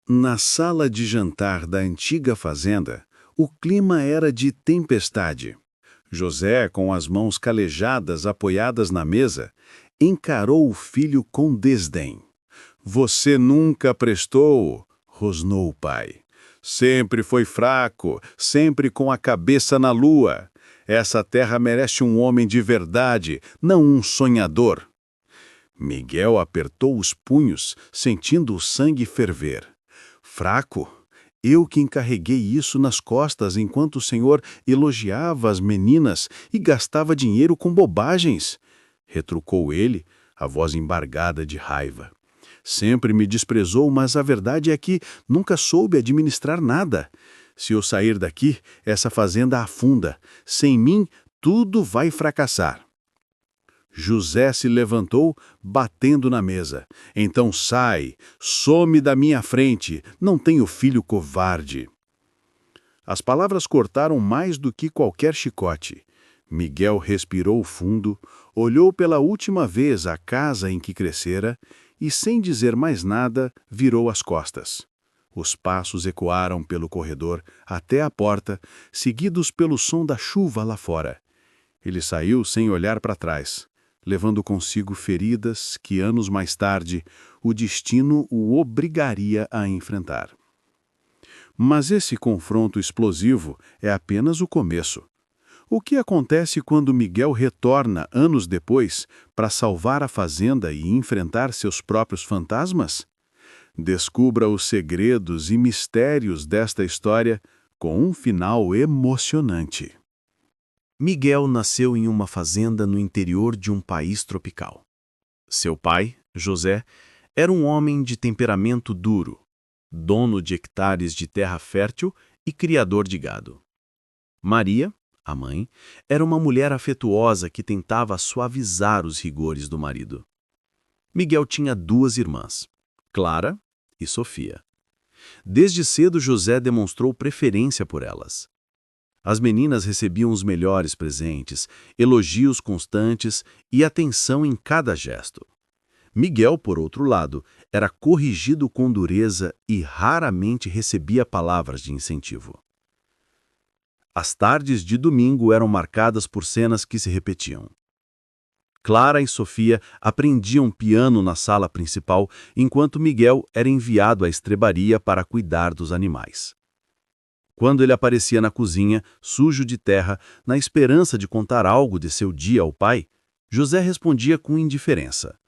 Na sala de jantar da antiga fazenda, o clima era de tempestade. José, com as mãos calejadas apoiadas na mesa, encarou o filho com desdém. "Você nunca prestou", rosnou o pai. "Sempre foi fraco, sempre com a cabeça na lua. Essa terra merece um homem de verdade, não um sonhador." Miguel apertou os punhos, sentindo o sangue ferver. "Fraco? Eu que encarreguei isso nas costas enquanto o senhor elogiava as meninas e gastava dinheiro com bobagens", retrucou ele, a voz embargada de raiva. "Sempre me desprezou, mas a verdade é que nunca soube administrar nada. Se eu sair daqui, essa fazenda afunda. Sem mim, tudo vai fracassar." José se levantou, batendo na mesa. "Então sai, some da minha frente, não tenho filho covarde." As palavras cortaram mais do que qualquer chicote. Miguel respirou fundo, olhou pela última vez a casa em que crescera e, sem dizer mais nada, virou as costas. Os passos ecoaram pelo corredor até a porta, seguidos pelo som da chuva lá fora. Ele saiu sem olhar para trás, levando consigo feridas que, anos mais tarde, o destino o obrigaria a enfrentar. Mas esse confronto explosivo é apenas o começo. O que acontece quando Miguel retorna, anos depois, para salvar a fazenda e enfrentar seus próprios fantasmas? Descubra os segredos e mistérios desta história com um final emocionante. Miguel nasceu em uma fazenda no interior de um país tropical. Seu pai, José, era um homem de temperamento duro, dono de hectares de terra fértil e criador de gado. Maria, a mãe, era uma mulher afetuosa que tentava suavizar os rigores do marido. Miguel tinha duas irmãs, Clara e Sofia. Desde cedo, José demonstrou preferência por elas. As meninas recebiam os melhores presentes, elogios constantes e atenção em cada gesto. Miguel, por outro lado, era corrigido com dureza e raramente recebia palavras de incentivo. As tardes de domingo eram marcadas por cenas que se repetiam. Clara e Sofia aprendiam piano na sala principal, enquanto Miguel era enviado à estrebaria para cuidar dos animais. Quando ele aparecia na cozinha, sujo de terra, na esperança de contar algo de seu dia ao pai, José respondia com indiferença: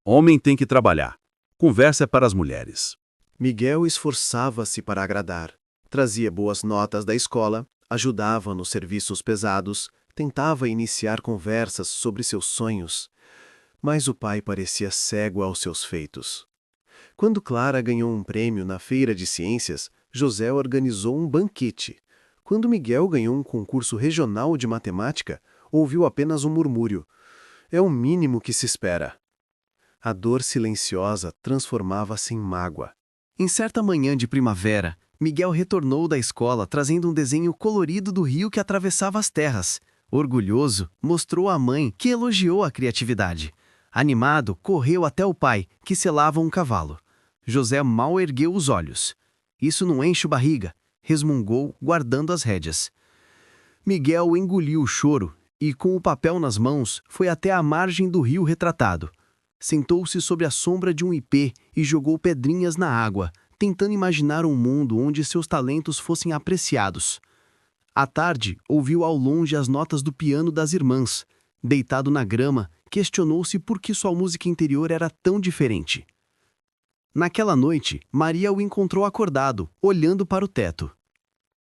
"Homem tem que trabalhar. Conversa é para as mulheres." Miguel esforçava-se para agradar. Trazia boas notas da escola, ajudava nos serviços pesados, tentava iniciar conversas sobre seus sonhos. Mas o pai parecia cego aos seus feitos. Quando Clara ganhou um prêmio na feira de ciências, José organizou um banquete. Quando Miguel ganhou um concurso regional de matemática, ouviu apenas um murmúrio: "É o mínimo que se espera." A dor silenciosa transformava-se em mágoa. Em certa manhã de primavera, Miguel retornou da escola trazendo um desenho colorido do rio que atravessava as terras. Orgulhoso, mostrou à mãe, que elogiou a criatividade. Animado, correu até o pai, que selava um cavalo. José mal ergueu os olhos. "Isso não enche o barriga", resmungou, guardando as rédeas. Miguel engoliu o choro e, com o papel nas mãos, foi até a margem do rio retratado. Sentou-se sob a sombra de um ipê e jogou pedrinhas na água, tentando imaginar um mundo onde seus talentos fossem apreciados. À tarde, ouviu ao longe as notas do piano das irmãs. Deitado na grama, questionou-se por que sua música interior era tão diferente. Naquela noite, Maria o encontrou acordado, olhando para o teto.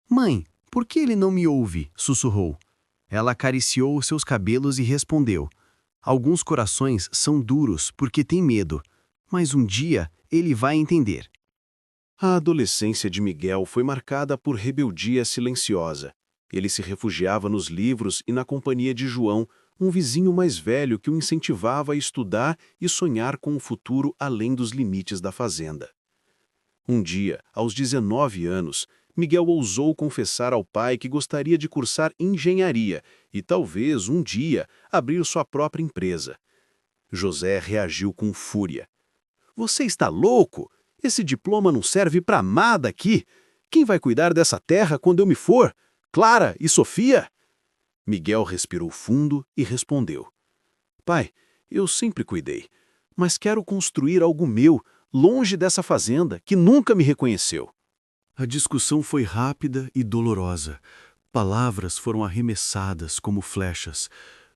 "Mãe, por que ele não me ouve?" sussurrou. Ela acariciou os seus cabelos e respondeu: "Alguns corações são duros porque têm medo, mas um dia ele vai entender." A adolescência de Miguel foi marcada por rebeldia silenciosa. Ele se refugiava nos livros e na companhia de João, um vizinho mais velho que o incentivava a estudar e sonhar com um futuro além dos limites da fazenda. Um dia, aos 19 anos, Miguel ousou confessar ao pai que gostaria de cursar engenharia e talvez, um dia, abrir sua própria empresa. José reagiu com fúria. "Você está louco? Esse diploma não serve para nada aqui. Quem vai cuidar dessa terra quando eu me for? Clara e Sofia? Miguel respirou fundo e respondeu: Pai, eu sempre cuidei, mas quero construir algo meu, longe dessa fazenda, que nunca me reconheceu. A discussão foi rápida e dolorosa. Palavras foram arremessadas como flechas.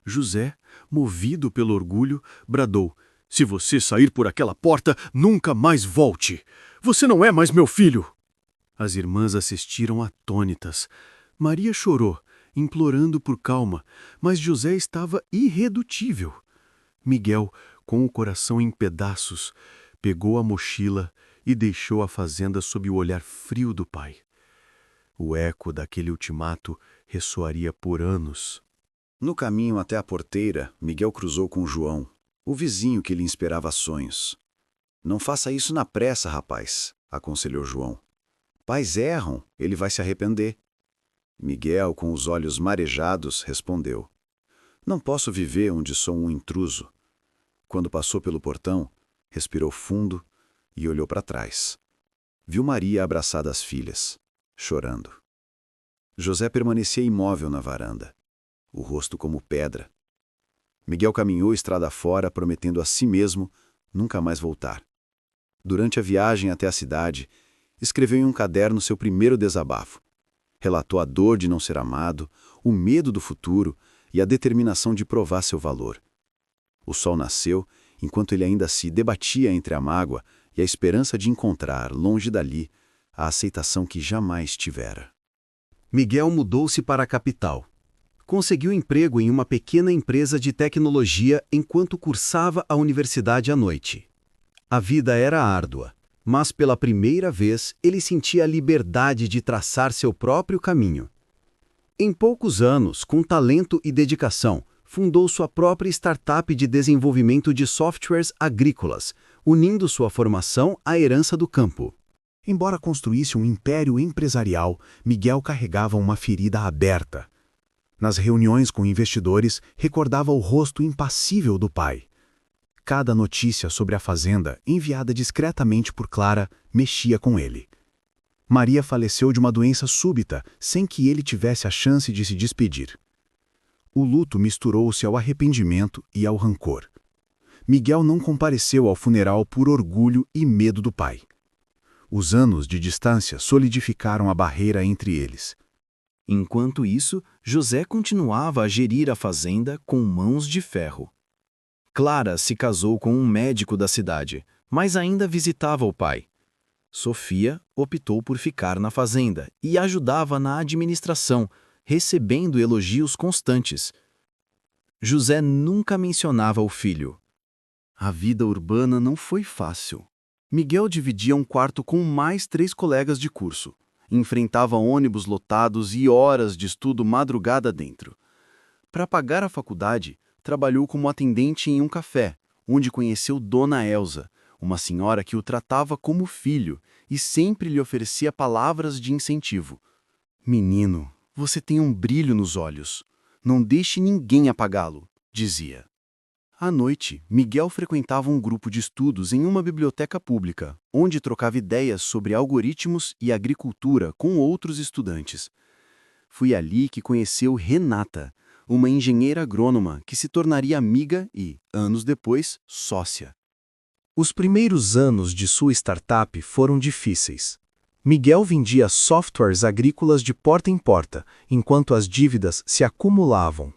José, movido pelo orgulho, bradou: Se você sair por aquela porta, nunca mais volte. Você não é mais meu filho. As irmãs assistiram atônitas. Maria chorou, implorando por calma, mas José estava irredutível. Miguel, com o coração em pedaços, pegou a mochila e deixou a fazenda sob o olhar frio do pai. O eco daquele ultimato ressoaria por anos. No caminho até a porteira, Miguel cruzou com João, o vizinho que lhe inspirava sonhos. Não faça isso na pressa, rapaz, aconselhou João. Pais erram, ele vai se arrepender. Miguel, com os olhos marejados, respondeu: Não posso viver onde sou um intruso. Quando passou pelo portão, respirou fundo e olhou para trás. Viu Maria abraçada às filhas, chorando. José permanecia imóvel na varanda, o rosto como pedra. Miguel caminhou estrada fora, prometendo a si mesmo nunca mais voltar. Durante a viagem até a cidade, escreveu em um caderno seu primeiro desabafo. Relatou a dor de não ser amado, o medo do futuro e a determinação de provar seu valor. O sol nasceu enquanto ele ainda se debatia entre a mágoa e a esperança de encontrar, longe dali, a aceitação que jamais tivera. Miguel mudou-se para a capital. Conseguiu emprego em uma pequena empresa de tecnologia enquanto cursava a universidade à noite. A vida era árdua, mas pela primeira vez ele sentia a liberdade de traçar seu próprio caminho. Em poucos anos, com talento e dedicação, fundou sua própria startup de desenvolvimento de softwares agrícolas, unindo sua formação à herança do campo. Embora construísse um império empresarial, Miguel carregava uma ferida aberta. Nas reuniões com investidores, recordava o rosto impassível do pai. Cada notícia sobre a fazenda, enviada discretamente por Clara, mexia com ele. Maria faleceu de uma doença súbita, sem que ele tivesse a chance de se despedir. O luto misturou-se ao arrependimento e ao rancor. Miguel não compareceu ao funeral por orgulho e medo do pai. Os anos de distância solidificaram a barreira entre eles. Enquanto isso, José continuava a gerir a fazenda com mãos de ferro. Clara se casou com um médico da cidade, mas ainda visitava o pai. Sofia optou por ficar na fazenda e ajudava na administração, recebendo elogios constantes. José nunca mencionava o filho. A vida urbana não foi fácil. Miguel dividia um quarto com mais 3 colegas de curso. Enfrentava ônibus lotados e horas de estudo madrugada dentro. Para pagar a faculdade, trabalhou como atendente em um café, onde conheceu Dona Elza, uma senhora que o tratava como filho e sempre lhe oferecia palavras de incentivo. Menino, você tem um brilho nos olhos. Não deixe ninguém apagá-lo, dizia. À noite, Miguel frequentava um grupo de estudos em uma biblioteca pública, onde trocava ideias sobre algoritmos e agricultura com outros estudantes. Foi ali que conheceu Renata, uma engenheira agrônoma que se tornaria amiga e, anos depois, sócia. Os primeiros anos de sua startup foram difíceis. Miguel vendia softwares agrícolas de porta em porta, enquanto as dívidas se acumulavam.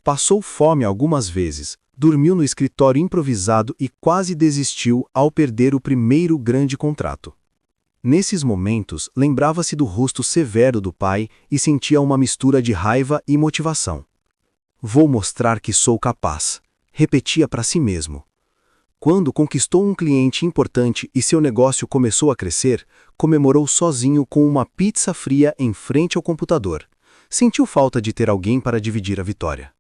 Passou fome algumas vezes, dormiu no escritório improvisado e quase desistiu ao perder o primeiro grande contrato. Nesses momentos, lembrava-se do rosto severo do pai e sentia uma mistura de raiva e motivação. Vou mostrar que sou capaz, repetia para si mesmo. Quando conquistou um cliente importante e seu negócio começou a crescer, comemorou sozinho com uma pizza fria em frente ao computador. Sentiu falta de ter alguém para dividir a vitória.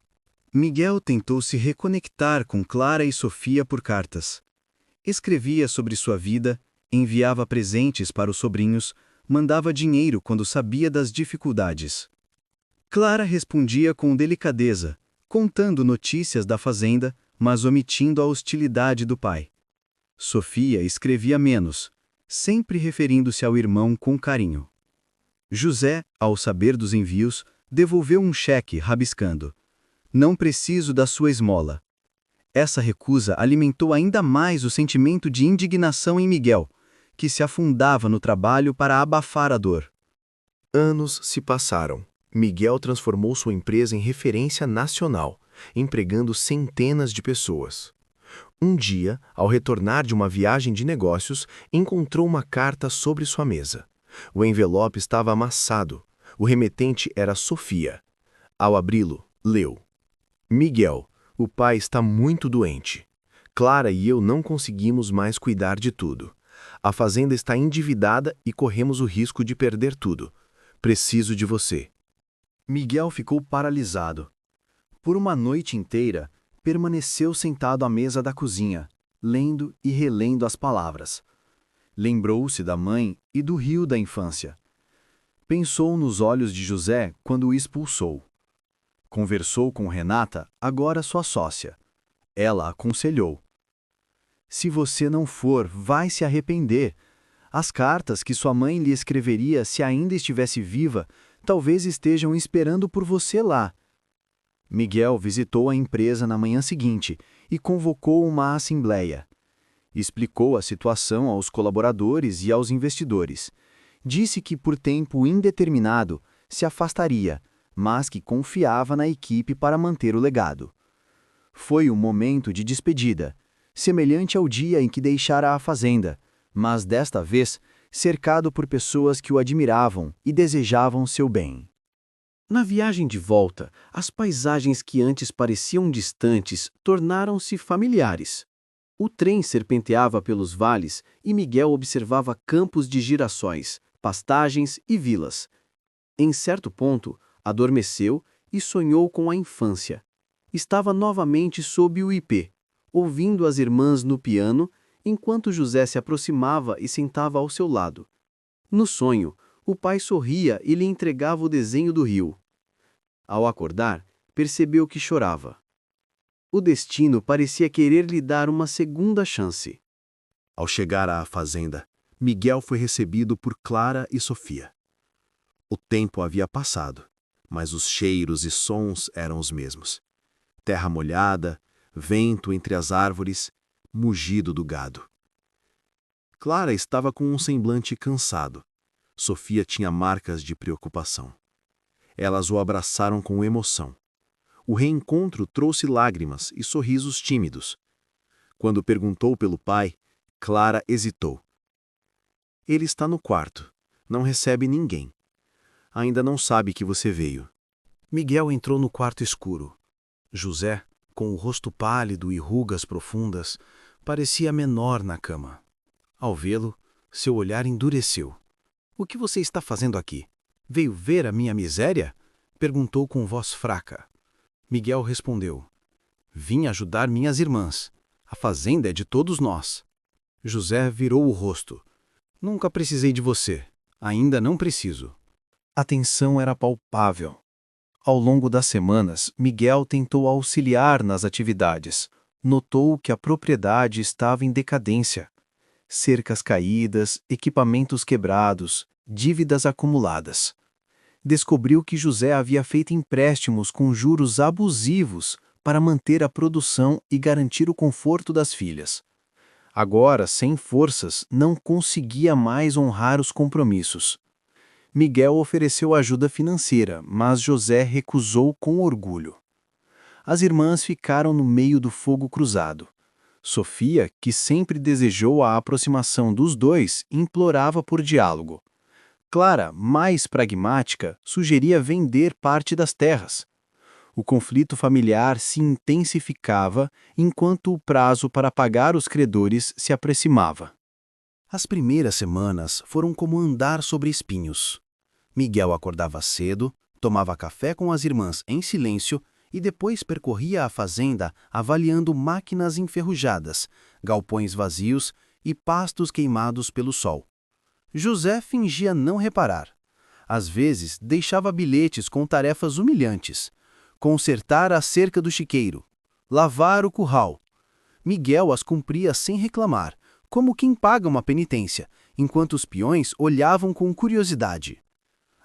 Miguel tentou se reconectar com Clara e Sofia por cartas. Escrevia sobre sua vida, enviava presentes para os sobrinhos, mandava dinheiro quando sabia das dificuldades. Clara respondia com delicadeza, contando notícias da fazenda, mas omitindo a hostilidade do pai. Sofia escrevia menos, sempre referindo-se ao irmão com carinho. José, ao saber dos envios, devolveu um cheque rabiscando: "Não preciso da sua esmola." Essa recusa alimentou ainda mais o sentimento de indignação em Miguel, que se afundava no trabalho para abafar a dor. Anos se passaram. Miguel transformou sua empresa em referência nacional, empregando centenas de pessoas. Um dia, ao retornar de uma viagem de negócios, encontrou uma carta sobre sua mesa. O envelope estava amassado. O remetente era Sofia. Ao abri-lo, leu: "Miguel, o pai está muito doente. Clara e eu não conseguimos mais cuidar de tudo. A fazenda está endividada e corremos o risco de perder tudo. Preciso de você." Miguel ficou paralisado. Por uma noite inteira, permaneceu sentado à mesa da cozinha, lendo e relendo as palavras. Lembrou-se da mãe e do rio da infância. Pensou nos olhos de José quando o expulsou. Conversou com Renata, agora sua sócia. Ela aconselhou: "Se você não for, vai se arrepender. As cartas que sua mãe lhe escreveria se ainda estivesse viva, talvez estejam esperando por você lá." Miguel visitou a empresa na manhã seguinte e convocou uma assembleia. Explicou a situação aos colaboradores e aos investidores. Disse que por tempo indeterminado se afastaria, mas que confiava na equipe para manter o legado. Foi um momento de despedida, semelhante ao dia em que deixara a fazenda, mas desta vez cercado por pessoas que o admiravam e desejavam seu bem. Na viagem de volta, as paisagens que antes pareciam distantes tornaram-se familiares. O trem serpenteava pelos vales e Miguel observava campos de girassóis, pastagens e vilas. Em certo ponto, adormeceu e sonhou com a infância. Estava novamente sob o ipê, ouvindo as irmãs no piano, enquanto José se aproximava e sentava ao seu lado. No sonho, o pai sorria e lhe entregava o desenho do rio. Ao acordar, percebeu que chorava. O destino parecia querer lhe dar uma segunda chance. Ao chegar à fazenda, Miguel foi recebido por Clara e Sofia. O tempo havia passado, mas os cheiros e sons eram os mesmos. Terra molhada, vento entre as árvores, mugido do gado. Clara estava com um semblante cansado. Sofia tinha marcas de preocupação. Elas o abraçaram com emoção. O reencontro trouxe lágrimas e sorrisos tímidos. Quando perguntou pelo pai, Clara hesitou. "Ele está no quarto. Não recebe ninguém. Ainda não sabe que você veio." Miguel entrou no quarto escuro. José, com o rosto pálido e rugas profundas, parecia menor na cama. Ao vê-lo, seu olhar endureceu. "O que você está fazendo aqui? Veio ver a minha miséria?" perguntou com voz fraca. Miguel respondeu: "Vim ajudar minhas irmãs. A fazenda é de todos nós." José virou o rosto. "Nunca precisei de você. Ainda não preciso." A tensão era palpável. Ao longo das semanas, Miguel tentou auxiliar nas atividades. Notou que a propriedade estava em decadência. Cercas caídas, equipamentos quebrados, dívidas acumuladas. Descobriu que José havia feito empréstimos com juros abusivos para manter a produção e garantir o conforto das filhas. Agora, sem forças, não conseguia mais honrar os compromissos. Miguel ofereceu ajuda financeira, mas José recusou com orgulho. As irmãs ficaram no meio do fogo cruzado. Sofia, que sempre desejou a aproximação dos dois, implorava por diálogo. Clara, mais pragmática, sugeria vender parte das terras. O conflito familiar se intensificava enquanto o prazo para pagar os credores se aproximava. As primeiras semanas foram como andar sobre espinhos. Miguel acordava cedo, tomava café com as irmãs em silêncio e depois percorria a fazenda avaliando máquinas enferrujadas, galpões vazios e pastos queimados pelo sol. José fingia não reparar. Às vezes, deixava bilhetes com tarefas humilhantes. Consertar a cerca do chiqueiro, lavar o curral. Miguel as cumpria sem reclamar, como quem paga uma penitência, enquanto os peões olhavam com curiosidade.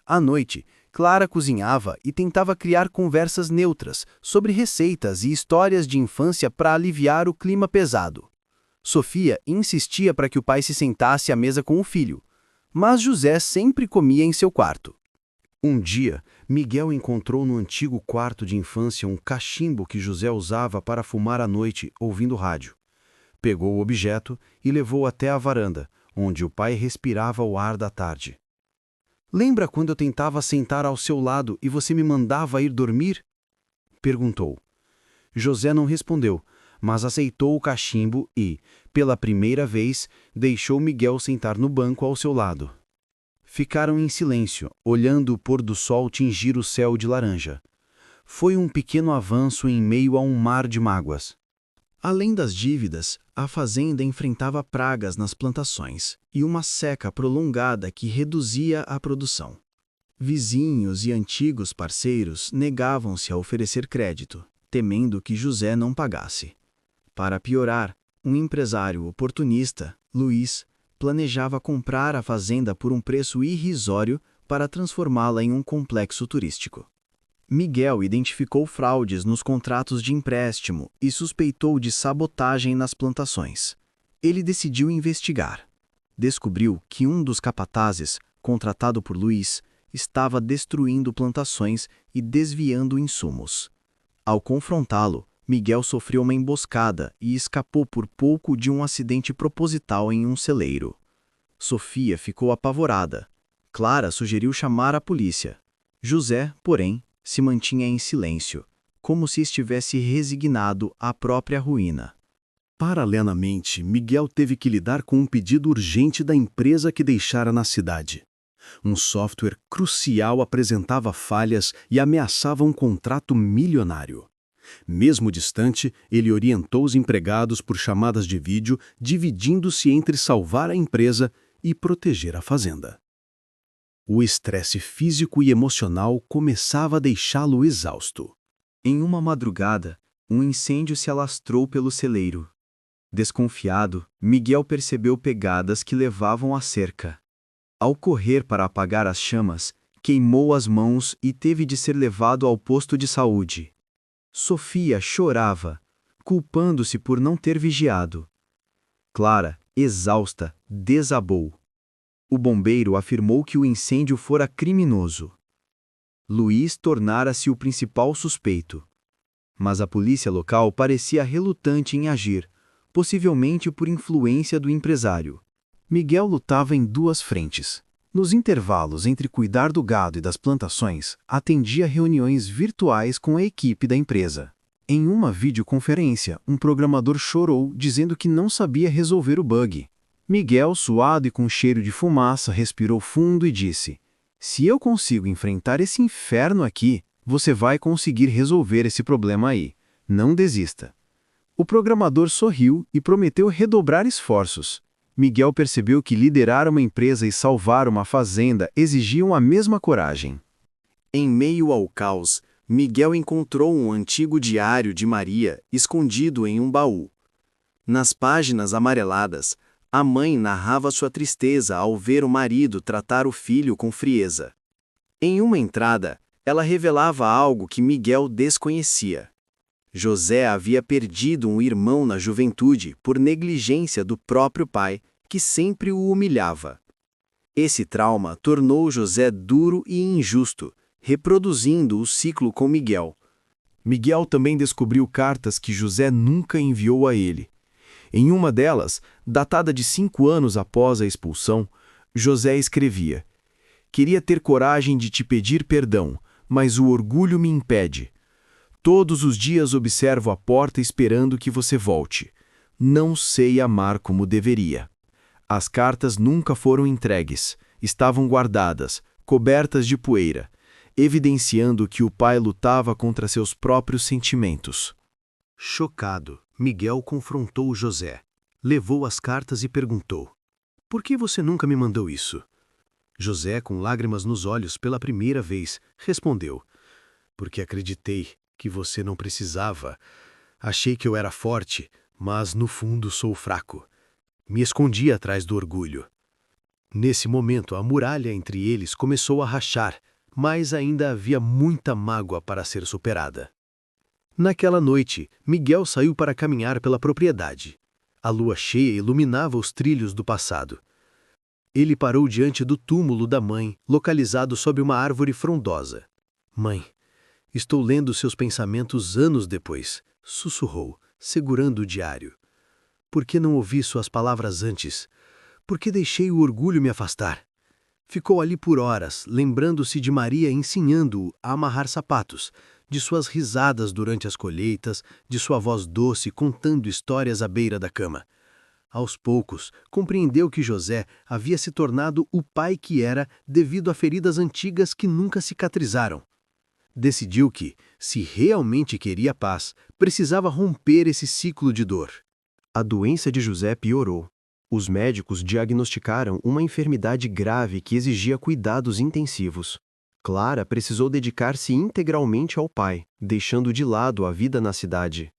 À noite, Clara cozinhava e tentava criar conversas neutras sobre receitas e histórias de infância para aliviar o clima pesado. Sofia insistia para que o pai se sentasse à mesa com o filho, mas José sempre comia em seu quarto. Um dia, Miguel encontrou no antigo quarto de infância um cachimbo que José usava para fumar à noite, ouvindo rádio. Pegou o objeto e levou até a varanda, onde o pai respirava o ar da tarde. "Lembra quando eu tentava sentar ao seu lado e você me mandava ir dormir?" perguntou. José não respondeu, mas aceitou o cachimbo e, pela primeira vez, deixou Miguel sentar no banco ao seu lado. Ficaram em silêncio, olhando o pôr do sol tingir o céu de laranja. Foi um pequeno avanço em meio a um mar de mágoas. Além das dívidas, a fazenda enfrentava pragas nas plantações e uma seca prolongada que reduzia a produção. Vizinhos e antigos parceiros negavam-se a oferecer crédito, temendo que José não pagasse. Para piorar, um empresário oportunista, Luiz, planejava comprar a fazenda por um preço irrisório para transformá-la em um complexo turístico. Miguel identificou fraudes nos contratos de empréstimo e suspeitou de sabotagem nas plantações. Ele decidiu investigar. Descobriu que um dos capatazes, contratado por Luiz, estava destruindo plantações e desviando insumos. Ao confrontá-lo, Miguel sofreu uma emboscada e escapou por pouco de um acidente proposital em um celeiro. Sofia ficou apavorada. Clara sugeriu chamar a polícia. José, porém, se mantinha em silêncio, como se estivesse resignado à própria ruína. Paralelamente, Miguel teve que lidar com um pedido urgente da empresa que deixara na cidade. Um software crucial apresentava falhas e ameaçava um contrato milionário. Mesmo distante, ele orientou os empregados por chamadas de vídeo, dividindo-se entre salvar a empresa e proteger a fazenda. O estresse físico e emocional começava a deixá-lo exausto. Em uma madrugada, um incêndio se alastrou pelo celeiro. Desconfiado, Miguel percebeu pegadas que levavam à cerca. Ao correr para apagar as chamas, queimou as mãos e teve de ser levado ao posto de saúde. Sofia chorava, culpando-se por não ter vigiado. Clara, exausta, desabou. O bombeiro afirmou que o incêndio fora criminoso. Luiz tornara-se o principal suspeito. Mas a polícia local parecia relutante em agir, possivelmente por influência do empresário. Miguel lutava em duas frentes. Nos intervalos entre cuidar do gado e das plantações, atendia reuniões virtuais com a equipe da empresa. Em uma videoconferência, um programador chorou dizendo que não sabia resolver o bug. Miguel, suado e com cheiro de fumaça, respirou fundo e disse: "Se eu consigo enfrentar esse inferno aqui, você vai conseguir resolver esse problema aí. Não desista." O programador sorriu e prometeu redobrar esforços. Miguel percebeu que liderar uma empresa e salvar uma fazenda exigiam a mesma coragem. Em meio ao caos, Miguel encontrou um antigo diário de Maria escondido em um baú. Nas páginas amareladas, a mãe narrava sua tristeza ao ver o marido tratar o filho com frieza. Em uma entrada, ela revelava algo que Miguel desconhecia. José havia perdido um irmão na juventude por negligência do próprio pai, que sempre o humilhava. Esse trauma tornou José duro e injusto, reproduzindo o ciclo com Miguel. Miguel também descobriu cartas que José nunca enviou a ele. Em uma delas, datada de 5 anos após a expulsão, José escrevia: "Queria ter coragem de te pedir perdão, mas o orgulho me impede. Todos os dias observo a porta esperando que você volte. Não sei amar como deveria." As cartas nunca foram entregues, estavam guardadas, cobertas de poeira, evidenciando que o pai lutava contra seus próprios sentimentos. Chocado, Miguel confrontou José. Levou as cartas e perguntou: "Por que você nunca me mandou isso?" José, com lágrimas nos olhos pela primeira vez, respondeu: "Porque acreditei que você não precisava. Achei que eu era forte, mas no fundo sou fraco. Me escondi atrás do orgulho." Nesse momento, a muralha entre eles começou a rachar, mas ainda havia muita mágoa para ser superada. Naquela noite, Miguel saiu para caminhar pela propriedade. A lua cheia iluminava os trilhos do passado. Ele parou diante do túmulo da mãe, localizado sob uma árvore frondosa. Mãe, estou lendo seus pensamentos anos depois, sussurrou, segurando o diário. Por que não ouvi suas palavras antes? Por que deixei o orgulho me afastar? Ficou ali por horas, lembrando-se de Maria ensinando-o a amarrar sapatos, de suas risadas durante as colheitas, de sua voz doce contando histórias à beira da cama. Aos poucos, compreendeu que José havia se tornado o pai que era devido a feridas antigas que nunca cicatrizaram. Decidiu que, se realmente queria paz, precisava romper esse ciclo de dor. A doença de José piorou. Os médicos diagnosticaram uma enfermidade grave que exigia cuidados intensivos. Clara precisou dedicar-se integralmente ao pai, deixando de lado a vida na cidade.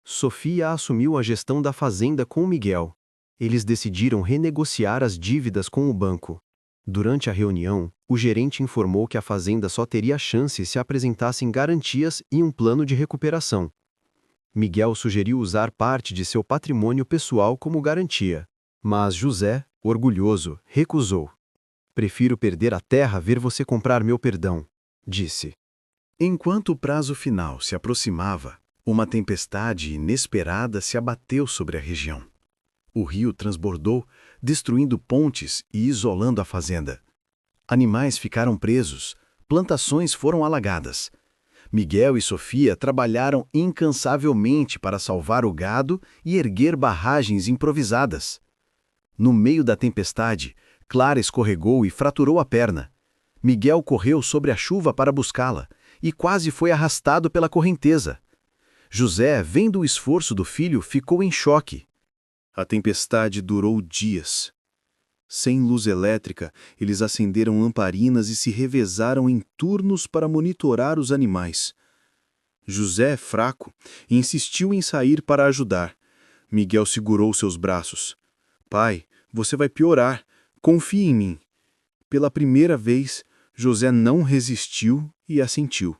Sofia assumiu a gestão da fazenda com Miguel. Eles decidiram renegociar as dívidas com o banco. Durante a reunião, o gerente informou que a fazenda só teria chance se apresentassem garantias e um plano de recuperação. Miguel sugeriu usar parte de seu patrimônio pessoal como garantia. Mas José, orgulhoso, recusou. Prefiro perder a terra a ver você comprar meu perdão, disse. Enquanto o prazo final se aproximava, uma tempestade inesperada se abateu sobre a região. O rio transbordou, destruindo pontes e isolando a fazenda. Animais ficaram presos, plantações foram alagadas. Miguel e Sofia trabalharam incansavelmente para salvar o gado e erguer barragens improvisadas. No meio da tempestade, Clara escorregou e fraturou a perna. Miguel correu sobre a chuva para buscá-la e quase foi arrastado pela correnteza. José, vendo o esforço do filho, ficou em choque. A tempestade durou dias. Sem luz elétrica, eles acenderam lamparinas e se revezaram em turnos para monitorar os animais. José, fraco, insistiu em sair para ajudar. Miguel segurou seus braços. Pai, você vai piorar. Confie em mim. Pela primeira vez, José não resistiu e assentiu.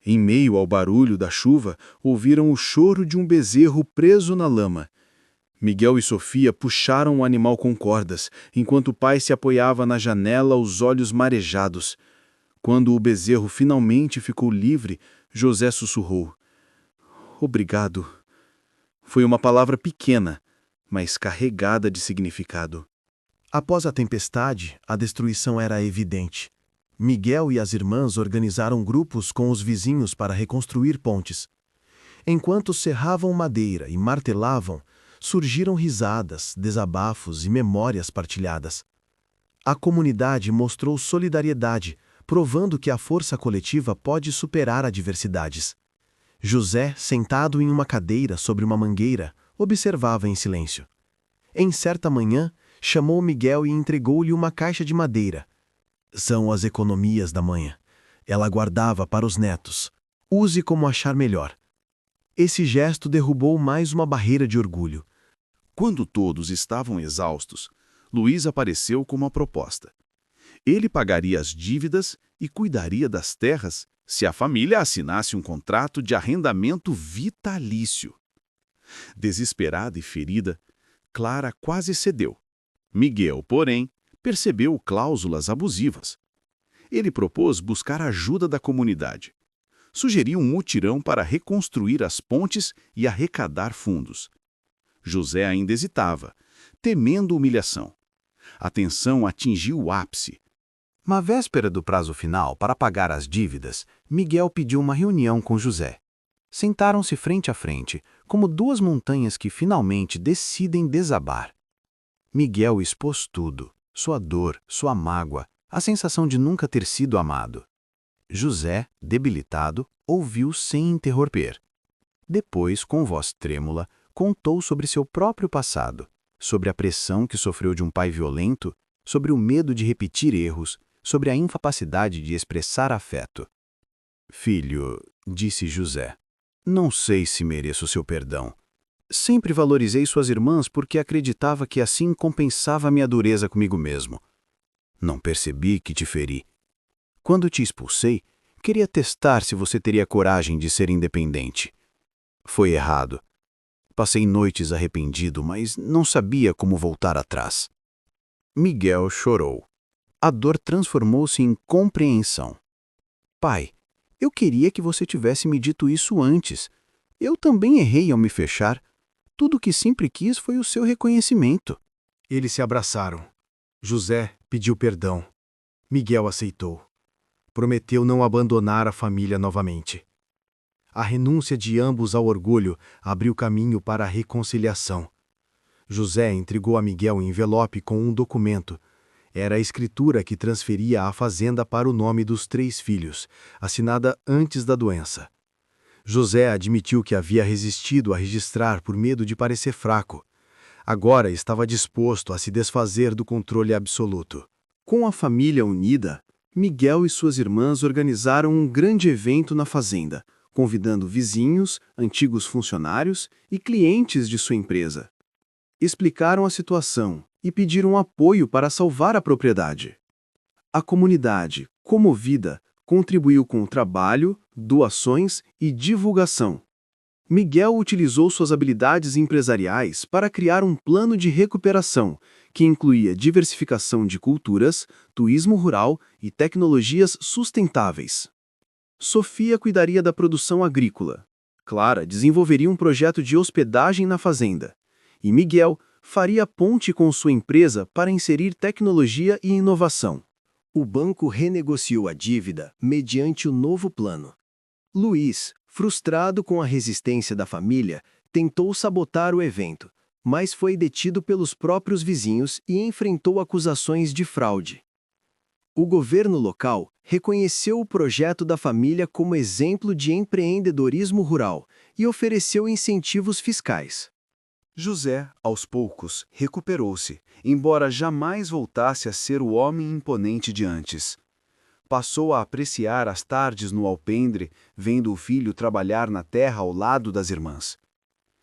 Em meio ao barulho da chuva, ouviram o choro de um bezerro preso na lama. Miguel e Sofia puxaram o animal com cordas, enquanto o pai se apoiava na janela, os olhos marejados. Quando o bezerro finalmente ficou livre, José sussurrou: "Obrigado." Foi uma palavra pequena, mas carregada de significado. Após a tempestade, a destruição era evidente. Miguel e as irmãs organizaram grupos com os vizinhos para reconstruir pontes. Enquanto serravam madeira e martelavam, surgiram risadas, desabafos e memórias partilhadas. A comunidade mostrou solidariedade, provando que a força coletiva pode superar adversidades. José, sentado em uma cadeira sobre uma mangueira, observava em silêncio. Em certa manhã, chamou Miguel e entregou-lhe uma caixa de madeira. São as economias da manhã. Ela guardava para os netos. Use como achar melhor. Esse gesto derrubou mais uma barreira de orgulho. Quando todos estavam exaustos, Luiz apareceu com uma proposta. Ele pagaria as dívidas e cuidaria das terras se a família assinasse um contrato de arrendamento vitalício. Desesperada e ferida, Clara quase cedeu. Miguel, porém, percebeu cláusulas abusivas. Ele propôs buscar ajuda da comunidade. Sugeriu um mutirão para reconstruir as pontes e arrecadar fundos. José ainda hesitava, temendo humilhação. A tensão atingiu o ápice. Na véspera do prazo final para pagar as dívidas, Miguel pediu uma reunião com José. Sentaram-se frente a frente, como duas montanhas que finalmente decidem desabar. Miguel expôs tudo, sua dor, sua mágoa, a sensação de nunca ter sido amado. José, debilitado, ouviu sem interromper. Depois, com voz trêmula, contou sobre seu próprio passado, sobre a pressão que sofreu de um pai violento, sobre o medo de repetir erros, sobre a incapacidade de expressar afeto. "Filho", disse José, "não sei se mereço seu perdão. Sempre valorizei suas irmãs porque acreditava que assim compensava minha dureza comigo mesmo. Não percebi que te feri. Quando te expulsei, queria testar se você teria coragem de ser independente. Foi errado. Passei noites arrependido, mas não sabia como voltar atrás. Miguel chorou. A dor transformou-se em compreensão. Pai, eu queria que você tivesse me dito isso antes. Eu também errei ao me fechar. Tudo o que sempre quis foi o seu reconhecimento. Eles se abraçaram. José pediu perdão. Miguel aceitou. Prometeu não abandonar a família novamente. A renúncia de ambos ao orgulho abriu caminho para a reconciliação. José entregou a Miguel um envelope com um documento. Era a escritura que transferia a fazenda para o nome dos 3 filhos, assinada antes da doença. José admitiu que havia resistido a registrar por medo de parecer fraco. Agora estava disposto a se desfazer do controle absoluto. Com a família unida, Miguel e suas irmãs organizaram um grande evento na fazenda, convidando vizinhos, antigos funcionários e clientes de sua empresa. Explicaram a situação e pediram apoio para salvar a propriedade. A comunidade, comovida, contribuiu com o trabalho, doações e divulgação. Miguel utilizou suas habilidades empresariais para criar um plano de recuperação, que incluía diversificação de culturas, turismo rural e tecnologias sustentáveis. Sofia cuidaria da produção agrícola. Clara desenvolveria um projeto de hospedagem na fazenda. E Miguel faria ponte com sua empresa para inserir tecnologia e inovação. O banco renegociou a dívida mediante o novo plano. Luiz, frustrado com a resistência da família, tentou sabotar o evento, mas foi detido pelos próprios vizinhos e enfrentou acusações de fraude. O governo local reconheceu o projeto da família como exemplo de empreendedorismo rural e ofereceu incentivos fiscais. José, aos poucos, recuperou-se, embora jamais voltasse a ser o homem imponente de antes. Passou a apreciar as tardes no alpendre, vendo o filho trabalhar na terra ao lado das irmãs.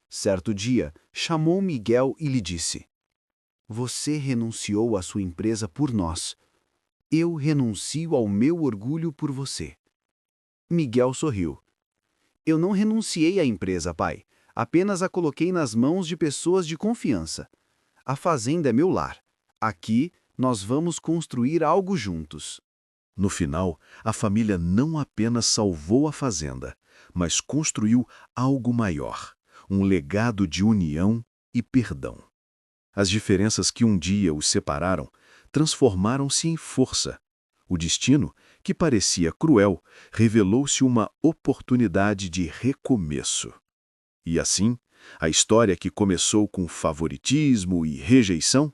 Certo dia, chamou Miguel e lhe disse: "Você renunciou à sua empresa por nós. Eu renuncio ao meu orgulho por você." Miguel sorriu. "Eu não renunciei à empresa, pai. Apenas a coloquei nas mãos de pessoas de confiança. A fazenda é meu lar. Aqui, nós vamos construir algo juntos." No final, a família não apenas salvou a fazenda, mas construiu algo maior, um legado de união e perdão. As diferenças que um dia os separaram transformaram-se em força. O destino, que parecia cruel, revelou-se uma oportunidade de recomeço. E assim, a história que começou com favoritismo e rejeição,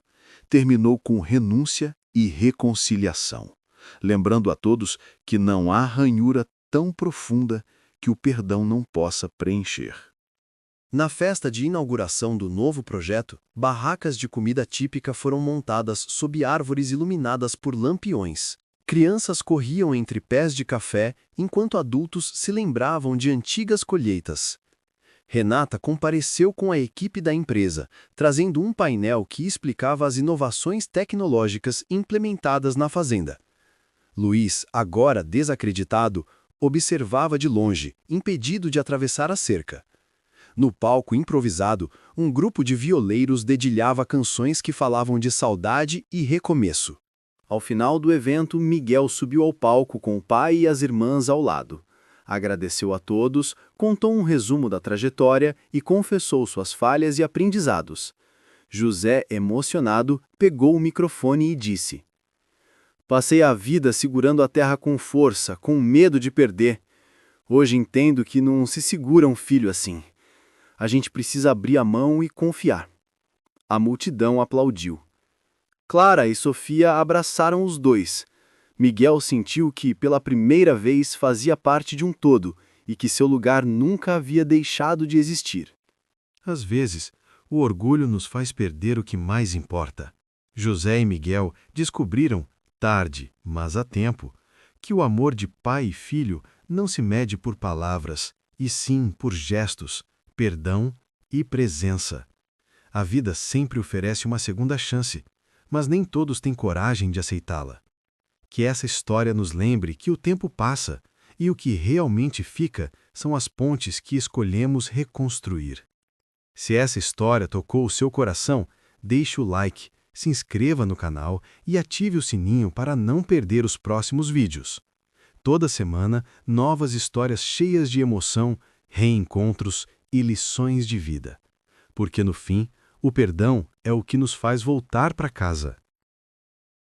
terminou com renúncia e reconciliação, lembrando a todos que não há ranhura tão profunda que o perdão não possa preencher. Na festa de inauguração do novo projeto, barracas de comida típica foram montadas sob árvores iluminadas por lampiões. Crianças corriam entre pés de café, enquanto adultos se lembravam de antigas colheitas. Renata compareceu com a equipe da empresa, trazendo um painel que explicava as inovações tecnológicas implementadas na fazenda. Luiz, agora desacreditado, observava de longe, impedido de atravessar a cerca. No palco improvisado, um grupo de violeiros dedilhava canções que falavam de saudade e recomeço. Ao final do evento, Miguel subiu ao palco com o pai e as irmãs ao lado. Agradeceu a todos, contou um resumo da trajetória e confessou suas falhas e aprendizados. José, emocionado, pegou o microfone e disse: "Passei a vida segurando a terra com força, com medo de perder. Hoje entendo que não se segura um filho assim. A gente precisa abrir a mão e confiar." A multidão aplaudiu. Clara e Sofia abraçaram os dois. Miguel sentiu que, pela primeira vez, fazia parte de um todo e que seu lugar nunca havia deixado de existir. Às vezes, o orgulho nos faz perder o que mais importa. José e Miguel descobriram, tarde, mas a tempo, que o amor de pai e filho não se mede por palavras, e sim por gestos, perdão e presença. A vida sempre oferece uma segunda chance, mas nem todos têm coragem de aceitá-la. Que essa história nos lembre que o tempo passa e o que realmente fica são as pontes que escolhemos reconstruir. Se essa história tocou o seu coração, deixe o like, se inscreva no canal e ative o sininho para não perder os próximos vídeos. Toda semana, novas histórias cheias de emoção, reencontros e lições de vida. Porque no fim, o perdão é o que nos faz voltar para casa.